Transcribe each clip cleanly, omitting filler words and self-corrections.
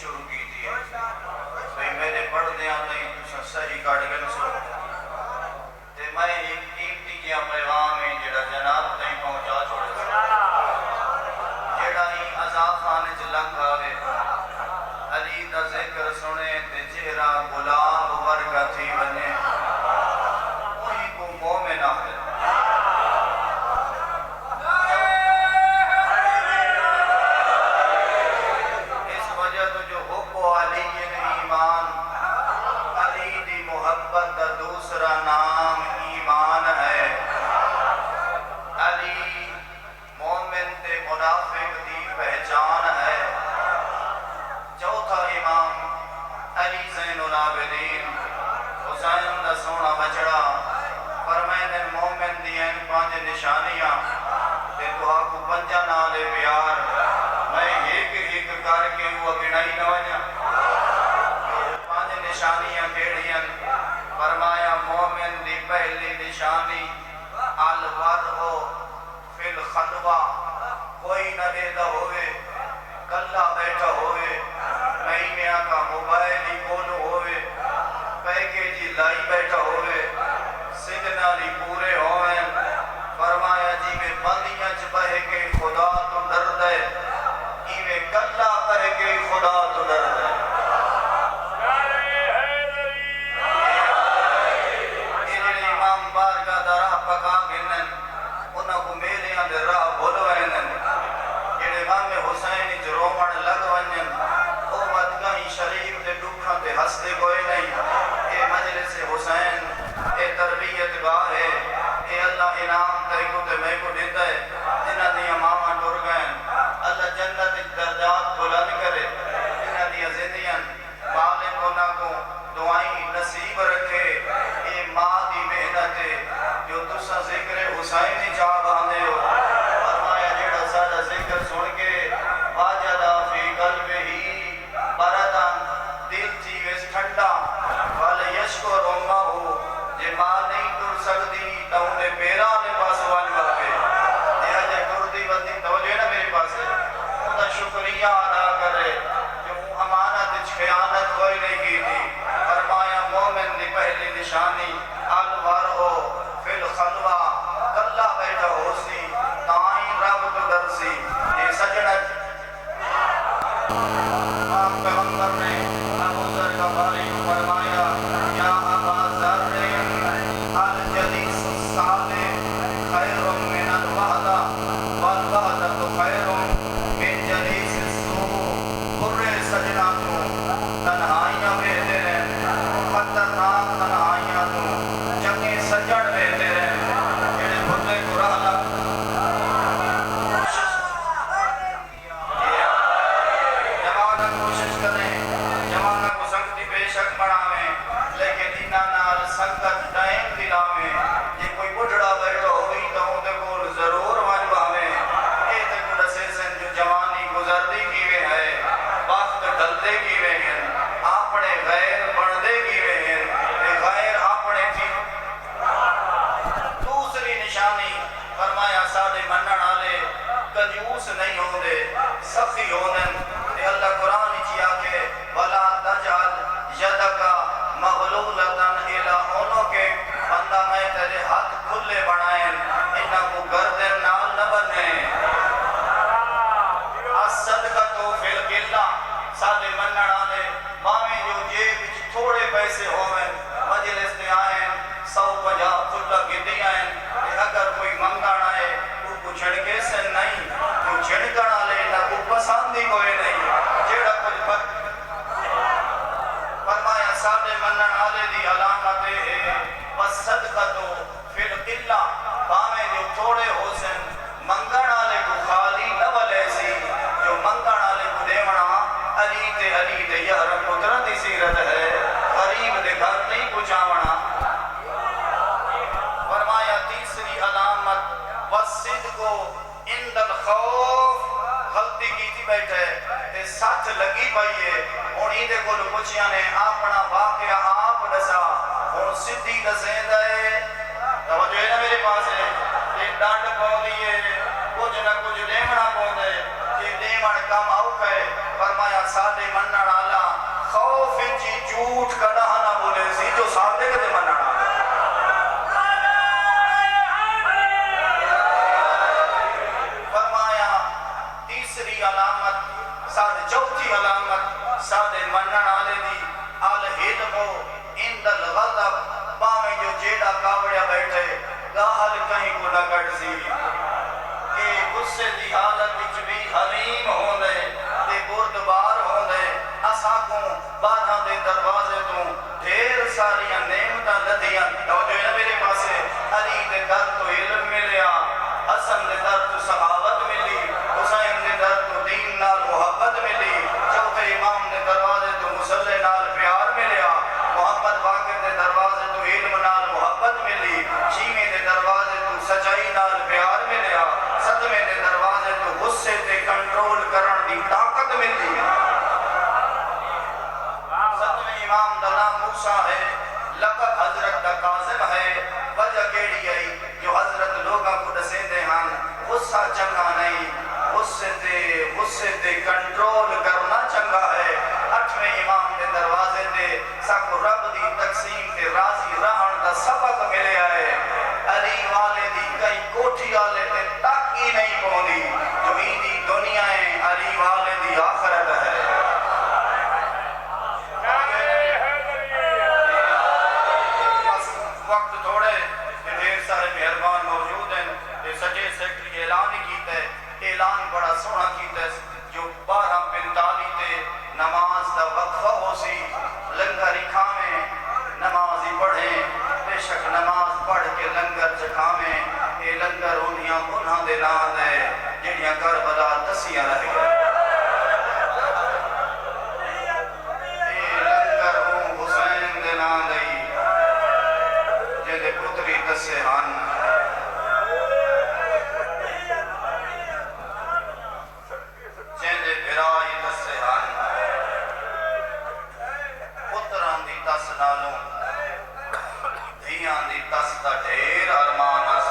شروع کی تھی بھئی میرے پڑھ دیا نہیں صحیح کاٹ گئے سو تے میں ایک قیمتی کیا پیغام ہے جڑا جناب تہیں پہنچا چھوڑے سو جڑا ہی عذاب خانے چلنگ آوے علی دا ذکر سنے تے چہرہ گلاب ورگا تھی بنے وہی کو مومن آخر اس وجہ تو جو حب و علی ایمان علی دی محبت دا دوسرا نام ایمان ہے علی مومن تے منافق دی پہچان ہے چوتھا امام علی زین العابدین حسین دا سونا بچڑا فرمائن مومن دین پانچ نشانیاں تے دعا کو پنجا نالے پیار میں ایک ایک کر کے وہ گڑائی نوانیا پانچ نشانیاں کیڑیاں فرمایا مومن دی پہلی نشانی الورع فی الخلوہ کوئی نہ دیدہ ہوئے کلہ بیٹھا ہوئے مہینیاں کا موبائل ہی کولو ہوئے پیکیجی لائی بیٹھا ہوئے سگنالی پورے ہوئے فرمایا جی میں بندیاں چپہے کے خدا تو ڈر دے ایوے کلہ کرے کے خدا تو ڈر دے انہیں امام بارگاہ درہ پکا گنن انہاں کو میلے اندر راہ بھولوینن جڑے امام حسین جرومن لگونن او مدگاہی شریف دے ڈکھاں تے ہستے کوئی نہیں اے مجلس حسین اے تربیت گاہ ہے اے اللہ انعام تے کو تے میں کو دیتا ہے جنہ دیا ماما ٹر گئے اللہ جنت درجات بلند کرے جنہ دیا زندیاں بالن انہاں کو دعائیں نصیب رکھے اے ماں دی محنت ہے جو تسا ذکر حسین چاہ باندے ہو فرمایا جڑا سادہ ذکر سن کے واجدہ فی قلب ہی بردن دل تھی ویس ٹھنڈا وَلَيَشْكُرْ أُمَّهُ جے ماں نہیں ٹر سکتی تو انہیں پیرا نے پاس وانگا پہ یہ جے ٹردی بندی توجہ نا میرے پاس ہے انہا شکریہ ادا کرے جو امانت خیانت کوئی نہیں کی تھی فرمایا مومن دی پہلی نشانی الورع فی الخلوہ کلہ بیٹھا ہو سی تائیں رب تو ڈر سی یہ سجنت آپ پیغمبر نے ابو ذر کا باری فرمایا یا ابا ذر الجلیس الصالح خیر من الوحدہ والوحدہ خیر من جلیس السوء برے سجنہ تو تنہائیاں بہتے ہیں خطرناک تنہائیاں تو جگہ سجڑ بہتے ہیں جڑے بھلے کو راہ لگ کوشش کریں جمانہ کو سنگتی بے شک بڑھاویں لیکن انہاں نال سنگت ٹائم دلاویں یہ کوئی بڑھڑا بیٹھا ہوئی تو ہوں دے کو ضرور واجباویں اے تے کو دسے سن جو جوانی گزردی کیوے ہے وقت ڈلدے کیوے ہیں اپنے غیر بڑھدے کیوے ہیں تے غیر اپنے تھی دوسری نشانی فرمایا ساڑے منن آلے کنجوس نہیں ہوندے سخی ہوندن تے اللہ قرآن چیا کہ وَلَا تَجْعَلْ يَدَكَ مَغْلُولَةً إِلَىٰ عُنُقِكَ بندہ میں تیرے ہاتھ کھلے بڑھائیں انہاں کو گردن نال نہ بنیں الصدقۃ فی القلہ سادے منن آلے ماویں جو جیب وچ تھوڑے پیسے ہوئیں مجلس تے آئیں 150 کھلا گدی آئیں کہ اگر کوئی منگانا ہے تو کو چھڑکے سے نہیں جو چھڑکنا لے نہ کو پسند ہی کوئی نہیں جیڑا کچھ فرمایا سادے منن آلے دی علامت ہے وَالصَّدْقَةُ فِي الْقِلَّةِ باویں جو تھوڑے ہو سن منگن آلے کو خالی نہ بلے سی جو منگن آلے کو دیونا علی تے یار قدرت سیرت ہے غریب دے گھر نہیں پچھاونا فرمایا تیسری علامت وَالصِّدْقُ عِنْدَ الْخَوْفِ غلطی کی تھی بیٹھے تے ساتھ لگی پائیے انہی دے کو پوچھیا نے اپنا واقعہ آپ دسا ہن سدھی دسیں دے توجہ ہے نا میرے پاس ہے یہ ڈانڈ پاؤ دیئے کچھ نہ کچھ دیمنا پاؤ دے یہ من کم آؤک ہے فرمایا سادے منن آلا خوف جی جھوٹ کڑا نہ بولے سی جو سادے کدے منن آلا فرمایا تیسری علامت سادے چوتھی علامت سادے منن آلے دی الحلمو اند الغضب باویں جو جیڑا کاوڑیا بیٹھے گاہل کہیں کو نہ کٹ سی کہ غصے دی حالت وچ بھی حلیم ہوندے تے بردبار ہوندے اساں کو باہراں دے دروازے تو ڈھیر ساریاں نعمتاں لدیاں توجہ ہے میرے پاسے علی دے در تو علم ملیا حسن دے در تو سخاوت ملی حسین دے در تو دین نال محبت ملی چوتھے امام دے دروازے تو مصلی نال پیار ملیا محمد باقر دے دروازے تو علم نال محبت ملی چھیویں دے دروازے تو سچائی نال پیار ملیا ستویں دے دروازے تو غصے تے کنٹرول کرن دی طاقت ملی ستویں امام دا نام موسیٰ ہے لقب حضرت دا کاظم ہے وجہ کیڑی آئی جو حضرت لوگاں کو دسیں دے ہاں غصہ چنگا نہیں غصے تے کنٹرول کرنا چنگا ہے اٹھویں امام دے دروازے تے ساکو رب دی تقسیم تے راضی رہن دا سبق ملے آئے علی والے دی کئی کوٹھی آلے تے تک ہی نہیں پوندی جو ہی دی دنیا ہے علی والے دی آخرت ہے وقت تھوڑے ڈھیر سارے مہربان موجود ہیں یہ سچے سیکٹری اعلان کیتا ہے اعلان بڑا سونا کیتا ہے جو 12:45 تے نماز دا وقفہ ہو سی لنگر کھاویں نماز ہی پڑھیں بے شک نماز پڑھ کے لنگر چکھاویں یہ لنگر انہیاں انہاں دے نام ہے جنہیاں کربلا دسیاں رہ گئے یہ لنگر حسین دے نام دے جدے پتری دسے ہن جدے بھرائی دسے ہن پتران دی دس نالوں دھیان دی دس دا ڈھیر ارمان اس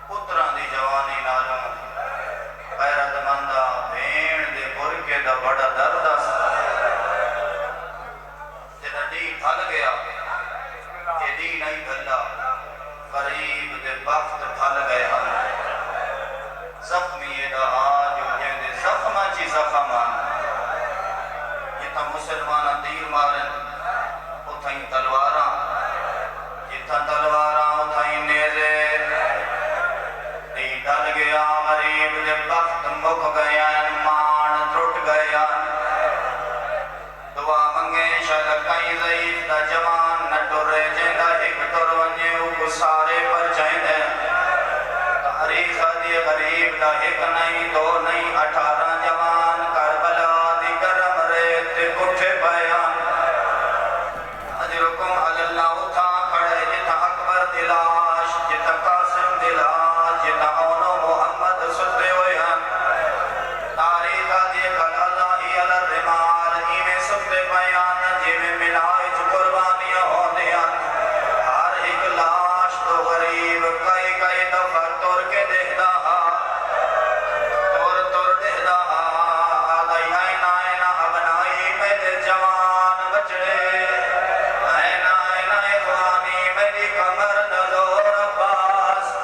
پتران دی جوانی نالوں غیرت مندہ بھین دے برکے دا بڑا درد اس جدہ دی پھل گیا کہ دی نہیں بھلا غریب دے بخت پھل گئے ہم زخمی دا آج جہنے زخمہ چی زخمان جتا مسلمانہ تیر مارن اتھائیں تلواراں جتا تلواراں اتھائیں نیزے دی ڈل گیا غریب دے بخت مک گیا مان ترٹ گیا دعا منگے شاید کئی ضعیف دا جوان نہ ٹرے جندہ ایک ٹر ونجے اوکو سارے پر جائندے تحریخ دی غریب دا ایک نہیں دو نہیں 18 جوان کربلا دی گرم ریت کٹھے بیان اجرکم اللہ اٹھا کھڑے جتا اکبر دلاش جتا قاسم دلاش جتا اونو محمد ستے ہوئے ہیں تاریخ دی کل اللہ ہی علی الرمال ایمیں ستے بیان جیمیں ملائج قربانیاں ہو دیا ہر ایک لاش تو غریب کئی کئی دفعہ تور کے دیکھتا تور دیکھتا آدھائی آئین آئین ابنائی میرے جوان بچڑے آئین آئین اخوانی میری کمر نظور عباس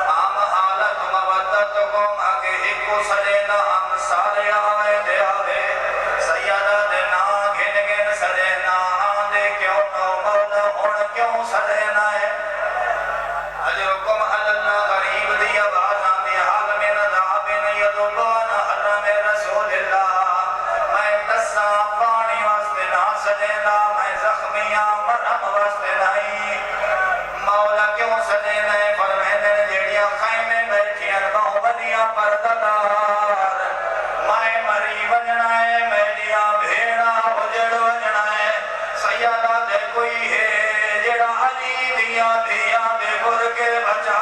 عام حالت مودت کو آگے ہکو سجینا ہم سارے آئے دے آوے سیدہ دے نا گھن گھن سجینا آندے کیوں نو مولا ہون کیوں سجینا ہے اجرکم اللہ غریب دی آواز آندی حال من ذابن یدبان حرم رسول اللہ میں تسا پانی واسطے نہ سجینا میں زخمیاں مرم واسطے نہیں مولا کیوں سجینا ہے فرمینے جیڑیاں خیمے بیٹھیاں باہولیاں پرددار میں مری وجنا ہے میڈیاں بھیڑا اجڑ وجنا ہے سیادہ دے کوئی ہے جڑا علی دیا دیا بے گر کے بچا